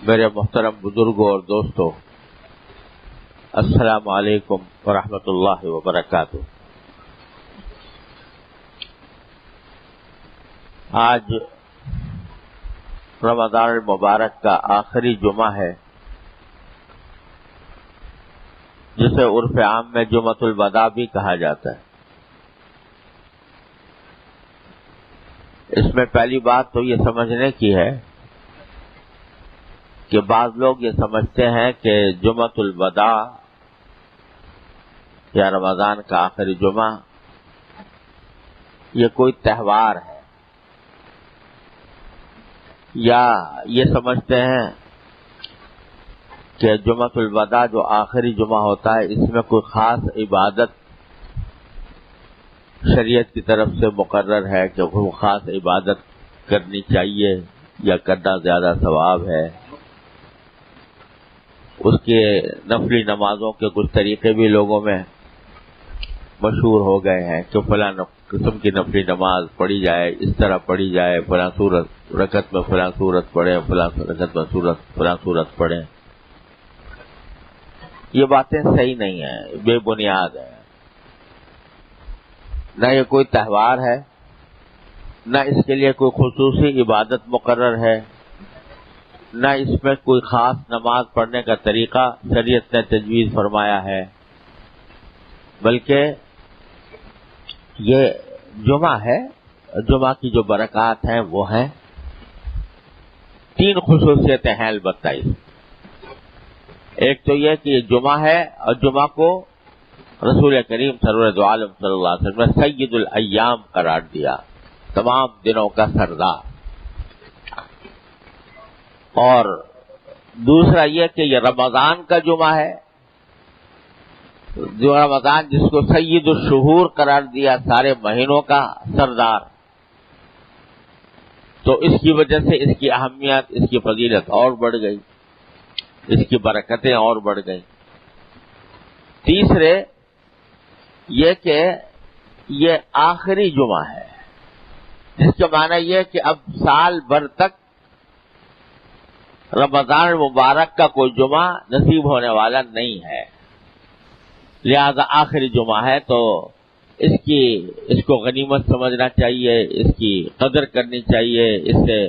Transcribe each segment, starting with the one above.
میرے محترم بزرگوں اور دوستوں، السلام علیکم ورحمۃ اللہ وبرکاتہ۔ آج رمضان المبارک کا آخری جمعہ ہے، جسے عرف عام میں جمعۃ الوداع بھی کہا جاتا ہے۔ اس میں پہلی بات تو یہ سمجھنے کی ہے کہ بعض لوگ یہ سمجھتے ہیں کہ جمعۃ الوداع یا رمضان کا آخری جمعہ یہ کوئی تہوار ہے، یا یہ سمجھتے ہیں کہ جمعۃ الوداع جو آخری جمعہ ہوتا ہے اس میں کوئی خاص عبادت شریعت کی طرف سے مقرر ہے کہ وہ خاص عبادت کرنی چاہیے یا کرنا زیادہ ثواب ہے۔ اس کے نفلی نمازوں کے کچھ طریقے بھی لوگوں میں مشہور ہو گئے ہیں کہ فلاں قسم کی نفلی نماز پڑھی جائے، اس طرح پڑھی جائے، فلاں سورت رکعت میں فلاں سورت پڑھیں، فلاں رکعت میں فلاں سورت پڑھیں۔ یہ باتیں صحیح نہیں ہیں، بے بنیاد ہیں۔ نہ یہ کوئی تہوار ہے، نہ اس کے لیے کوئی خصوصی عبادت مقرر ہے، نہ اس میں کوئی خاص نماز پڑھنے کا طریقہ شریعت نے تجویز فرمایا ہے، بلکہ یہ جمعہ ہے۔ جمعہ کی جو برکات ہیں وہ ہیں، 3 خصوصیتیں ہیں البتہ اس۔ ایک تو یہ کہ یہ جمعہ ہے اور جمعہ کو رسول کریم سرور دو عالم صلی اللہ علیہ وسلم نے سید الایام قرار دیا، تمام دنوں کا سردار۔ اور دوسرا یہ کہ یہ رمضان کا جمعہ ہے، جو رمضان جس کو سید الشہور قرار دیا، سارے مہینوں کا سردار، تو اس کی وجہ سے اس کی اہمیت، اس کی فضیلت اور بڑھ گئی، اس کی برکتیں اور بڑھ گئیں۔ تیسرے یہ کہ یہ آخری جمعہ ہے، جس کا معنی یہ کہ اب سال بھر تک رمضان المبارک کا کوئی جمعہ نصیب ہونے والا نہیں ہے، لہذا آخری جمعہ ہے تو اس کو غنیمت سمجھنا چاہیے، اس کی قدر کرنی چاہیے، اس سے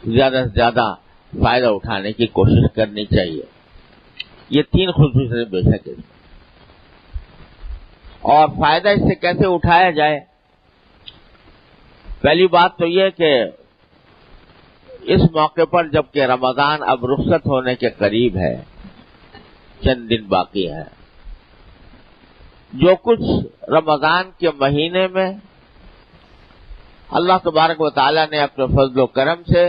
زیادہ سے زیادہ فائدہ اٹھانے کی کوشش کرنی چاہیے۔ یہ 3 خصوصیت بے شک ہے، اور فائدہ اس سے کیسے اٹھایا جائے؟ پہلی بات تو یہ کہ اس موقع پر جبکہ رمضان اب رخصت ہونے کے قریب ہے، چند دن باقی ہیں، جو کچھ رمضان کے مہینے میں اللہ تبارک و تعالی نے اپنے فضل و کرم سے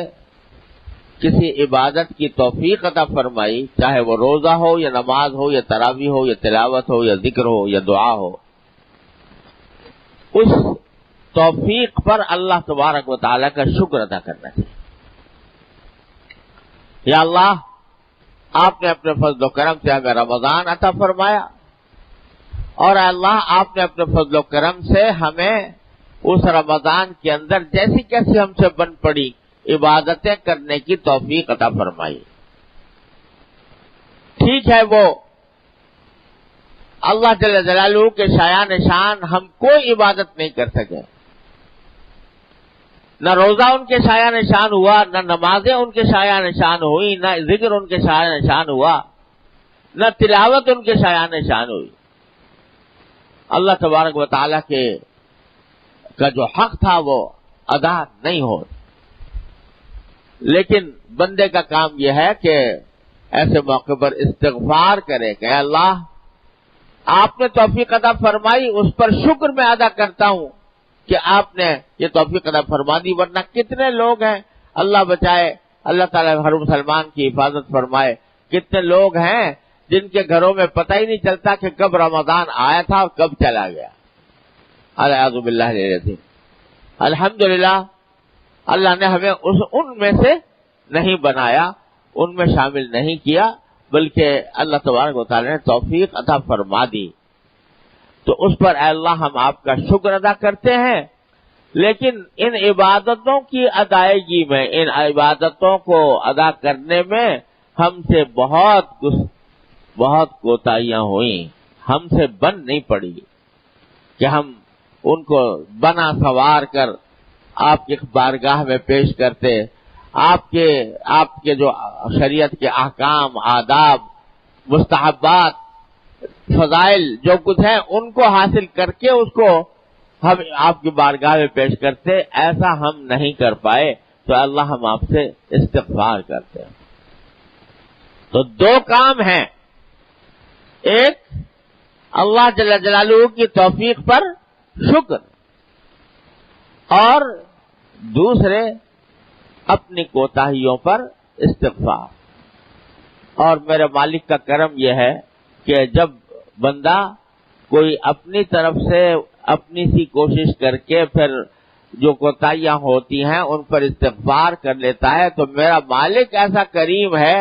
کسی عبادت کی توفیق عطا فرمائی، چاہے وہ روزہ ہو یا نماز ہو یا تراویح ہو یا تلاوت ہو یا ذکر ہو یا دعا ہو، اس توفیق پر اللہ تبارک و تعالی کا شکر ادا کرنا چاہیے۔ یا اللہ، آپ نے اپنے فضل و کرم سے ہمیں رمضان عطا فرمایا، اور اللہ آپ نے اپنے فضل و کرم سے ہمیں اس رمضان کے اندر جیسی کیسی ہم سے بن پڑی عبادتیں کرنے کی توفیق عطا فرمائی۔ ٹھیک ہے، وہ اللہ جل جلالہ کے شایان شان ہم کوئی عبادت نہیں کر سکے، نہ روزہ ان کے شایان شان ہوا، نہ نمازیں ان کے شایان شان ہوئی، نہ ذکر ان کے شایان شان ہوا، نہ تلاوت ان کے شایان شان ہوئی۔ اللہ تبارک و تعالیٰ کا جو حق تھا وہ ادا نہیں ہو، لیکن بندے کا کام یہ ہے کہ ایسے موقع پر استغفار کرے کہ اے اللہ، آپ نے توفیق عطا فرمائی، اس پر شکر میں ادا کرتا ہوں کہ آپ نے یہ توفیق عطا فرما دی، ورنہ کتنے لوگ ہیں، اللہ بچائے، اللہ تعالیٰ ہر مسلمان کی حفاظت فرمائے، کتنے لوگ ہیں جن کے گھروں میں پتہ ہی نہیں چلتا کہ کب رمضان آیا تھا اور کب چلا گیا۔ اعوذ باللہ العظیم۔ الحمدللہ اللہ نے ہمیں ان میں سے نہیں بنایا، ان میں شامل نہیں کیا، بلکہ اللہ تبارک و تعالی نے توفیق عطا فرما دی۔ تو اس پر اے اللہ ہم آپ کا شکر ادا کرتے ہیں لیکن ان عبادتوں کی ادائیگی میں، ان عبادتوں کو ادا کرنے میں ہم سے بہت کوتاہیاں ہوئیں، ہم سے بن نہیں پڑی کہ ہم ان کو بنا سوار کر آپ کی بارگاہ میں پیش کرتے، آپ کے جو شریعت کے احکام، آداب، مستحبات، فضائل جو کچھ ہیں ان کو حاصل کر کے اس کو ہم آپ کی بارگاہ میں پیش کرتے، ایسا ہم نہیں کر پائے تو اللہ ہم آپ سے استغفار کرتے ہیں۔ تو دو کام ہیں، ایک اللہ جل جلالہ کی توفیق پر شکر، اور دوسرے اپنی کوتاہیوں پر استغفار۔ اور میرے مالک کا کرم یہ ہے کہ جب بندہ کوئی اپنی طرف سے اپنی سی کوشش کر کے پھر جو کوتاہیاں ہوتی ہیں ان پر استغفار کر لیتا ہے تو میرا مالک ایسا کریم ہے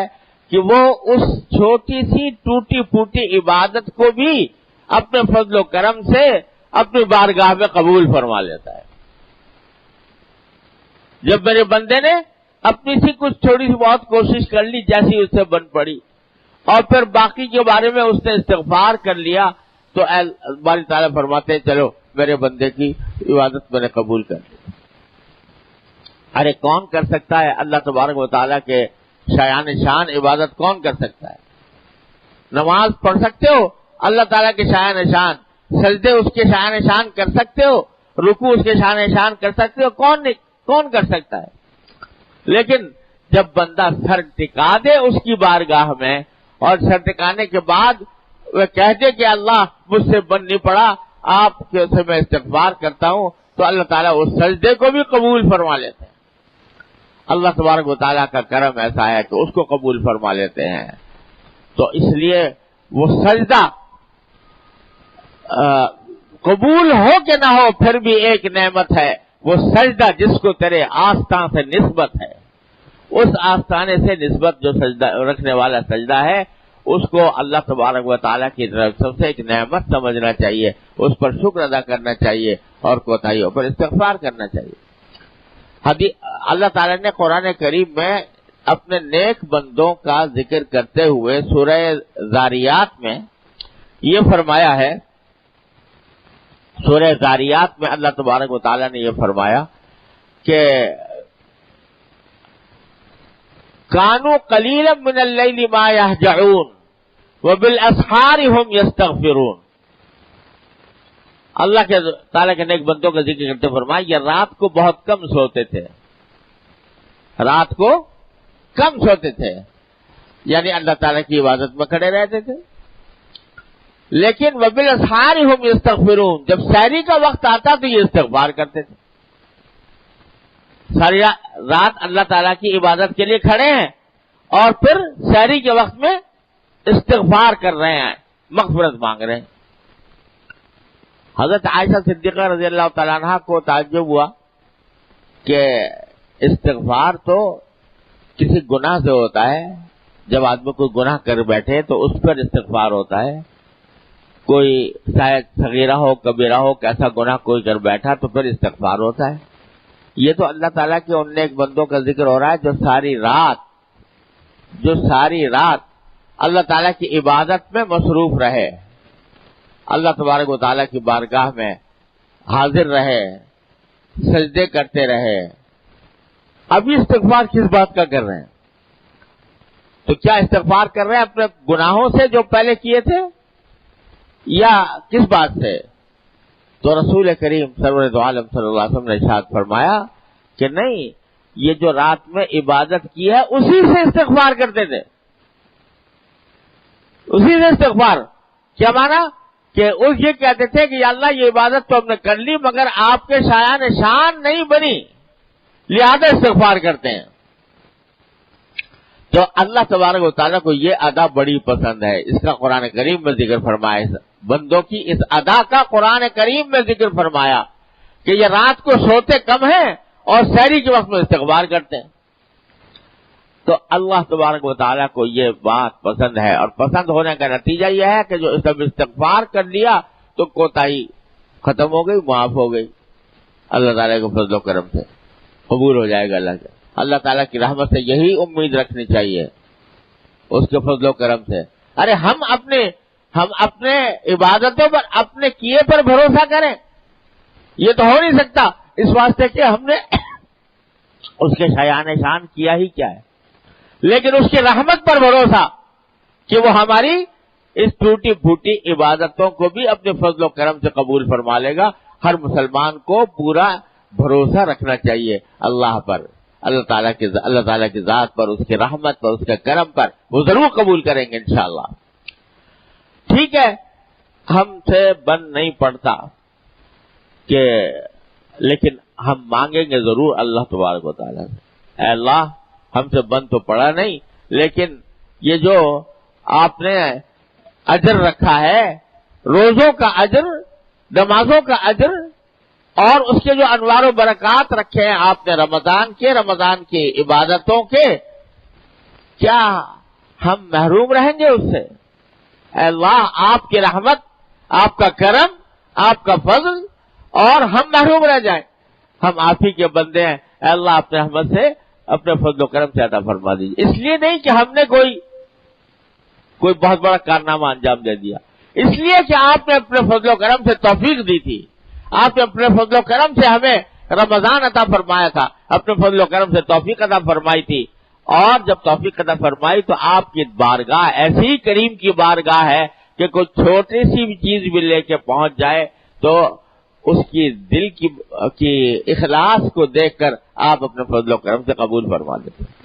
کہ وہ اس چھوٹی سی ٹوٹی پھوٹی عبادت کو بھی اپنے فضل و کرم سے اپنی بارگاہ میں قبول فرما لیتا ہے۔ جب میرے بندے نے اپنی سی کچھ تھوڑی سی بہت کوشش کر لی جیسی اس سے بن پڑی اور پھر باقی کے بارے میں اس نے استغفار کر لیا تو باری تعالیٰ فرماتے ہیں چلو میرے بندے کی عبادت میں نے قبول کر لی۔ ارے کون کر سکتا ہے اللہ تبارک و تعالیٰ کے شان عبادت کون کر سکتا ہے؟ نماز پڑھ سکتے ہو اللہ تعالیٰ کے شان، سجدے اس کے شان کر سکتے ہو، رکوع اس کے شان کر سکتے ہو، کون کر سکتا ہے؟ لیکن جب بندہ سر ٹکا دے اس کی بارگاہ میں اور سر ٹکانے کے بعد وہ کہہ دے کہ اللہ مجھ سے بن نہیں پڑا، آپ سے میں استغفار کرتا ہوں، تو اللہ تعالیٰ اس سجدے کو بھی قبول فرما لیتے ہیں۔ اللہ تبارک و تعالیٰ کا کرم ایسا ہے کہ اس کو قبول فرما لیتے ہیں۔ تو اس لیے وہ سجدہ قبول ہو کہ نہ ہو پھر بھی ایک نعمت ہے، وہ سجدہ جس کو تیرے آستان سے نسبت ہے، اس آستانے سے نسبت جو سجدہ رکھنے والا سجدہ ہے اس کو اللہ تبارک و تعالیٰ کی طرف سب سے ایک نعمت سمجھنا چاہیے، اس پر شکر ادا کرنا چاہیے اور کوتاہیوں پر استغفار کرنا چاہیے۔ اللہ تعالیٰ نے قرآن کریم میں اپنے نیک بندوں کا ذکر کرتے ہوئے سورہ ذاریات میں یہ فرمایا ہے، سورہ ذاریات میں اللہ تبارک و تعالیٰ نے یہ فرمایا کہ کانوا قلیلا من اللیل ما یہجعون وبالاسحار ہم یستغفرون۔ اللہ کے تعالیٰ کے نیک بندوں کا ذکر کرتے فرمایا یہ رات کو بہت کم سوتے تھے، رات کو کم سوتے تھے، یعنی اللہ تعالیٰ کی عبادت میں کھڑے رہتے تھے، لیکن وبالاسحار ہم یستغفرون، جب سحری کا وقت آتا تو یہ استغفار کرتے تھے۔ ساری رات اللہ تعالیٰ کی عبادت کے لیے کھڑے ہیں اور پھر سحری کے وقت میں استغفار کر رہے ہیں، مغفرت مانگ رہے ہیں۔ حضرت عائشہ صدیقہ رضی اللہ تعالیٰ عنہ کو تعجب ہوا کہ استغفار تو کسی گناہ سے ہوتا ہے، جب آدمی کوئی گناہ کر بیٹھے تو اس پر استغفار ہوتا ہے، کوئی شاید صغیرہ ہو کبیرہ ہو کیسا گناہ کوئی کر بیٹھا تو پھر استغفار ہوتا ہے۔ یہ تو اللہ تعالیٰ کے ان نیک بندوں کا ذکر ہو رہا ہے جو ساری رات اللہ تعالیٰ کی عبادت میں مصروف رہے، اللہ تبارک و تعالیٰ کی بارگاہ میں حاضر رہے، سجدے کرتے رہے۔ ابھی استغفار کس بات کا کر رہے ہیں؟ تو کیا استغفار کر رہے ہیں اپنے گناہوں سے جو پہلے کیے تھے یا کس بات سے؟ تو رسول کریم سرور دو عالم صلی اللہ علیہ وسلم نے ارشاد فرمایا کہ نہیں، یہ جو رات میں عبادت کی ہے اسی سے استغفار کرتے تھے، اسی سے استغفار۔ کیا مانا کہ اس یہ کہتے تھے کہ یا اللہ یہ عبادت تو ہم نے کر لی مگر آپ کے شان نہیں بنی، لہذا استغفار کرتے ہیں۔ تو اللہ تبارک و تعالیٰ کو یہ ادا بڑی پسند ہے، اس کا قرآن کریم میں ذکر فرمایا، بندوں کی اس ادا کا قرآن کریم میں ذکر فرمایا کہ یہ رات کو سوتے کم ہیں اور سحری کے وقت میں استغفار کرتے ہیں۔ تو اللہ تبارک و تعالیٰ کو یہ بات پسند ہے، اور پسند ہونے کا نتیجہ یہ ہے کہ جو جب استغفار کر لیا تو کوتاہی ختم ہو گئی، معاف ہو گئی۔ اللہ تعالیٰ کے فضل و کرم سے قبول ہو جائے گا اللہ تعالیٰ کی رحمت سے یہی امید رکھنی چاہیے، اس کے فضل و کرم سے۔ ارے ہم اپنے عبادتوں پر، اپنے کیے پر بھروسہ کریں، یہ تو ہو نہیں سکتا، اس واسطے کہ ہم نے اس کے شایان شان کیا ہی کیا ہے، لیکن اس کی رحمت پر بھروسہ کہ وہ ہماری اس ٹوٹی پھوٹی عبادتوں کو بھی اپنے فضل و کرم سے قبول فرما لے گا۔ ہر مسلمان کو پورا بھروسہ رکھنا چاہیے اللہ پر، اللہ تعالیٰ کی ذات پر، اس کی رحمت پر، اس کے کرم پر، وہ ضرور قبول کریں گے انشاءاللہ۔ ٹھیک ہے، ہم سے بن نہیں پڑتا کہ، لیکن ہم مانگیں گے ضرور اللہ تبارک و تعالیٰ سے، اے اللہ ہم سے بن تو پڑا نہیں، لیکن یہ جو آپ نے اجر رکھا ہے، روزوں کا اجر، نمازوں کا اجر، اور اس کے جو انوار و برکات رکھے ہیں آپ نے رمضان کی عبادتوں کے، کیا ہم محروم رہیں گے اس سے؟ اے اللہ آپ کی رحمت، آپ کا کرم، آپ کا فضل، اور ہم محروم رہ جائیں؟ ہم آپ ہی کے بندے ہیں، اے اللہ اپنے رحمت سے، اپنے فضل و کرم سے عطا فرما دیجیے۔ اس لیے نہیں کہ ہم نے کوئی بہت بڑا کارنامہ انجام دے دیا، اس لیے کہ آپ نے اپنے فضل و کرم سے توفیق دی تھی، آپ نے اپنے فضل و کرم سے ہمیں رمضان عطا فرمایا تھا، اپنے فضل و کرم سے توفیق عطا فرمائی تھی، اور جب توفیق عطا فرمائی تو آپ کی بارگاہ ایسی کریم کی بارگاہ ہے کہ کوئی چھوٹی سی بھی چیز بھی لے کے پہنچ جائے تو اس کی دل کی اخلاص کو دیکھ کر آپ اپنے فضل و کرم سے قبول فرما دیتے ہیں۔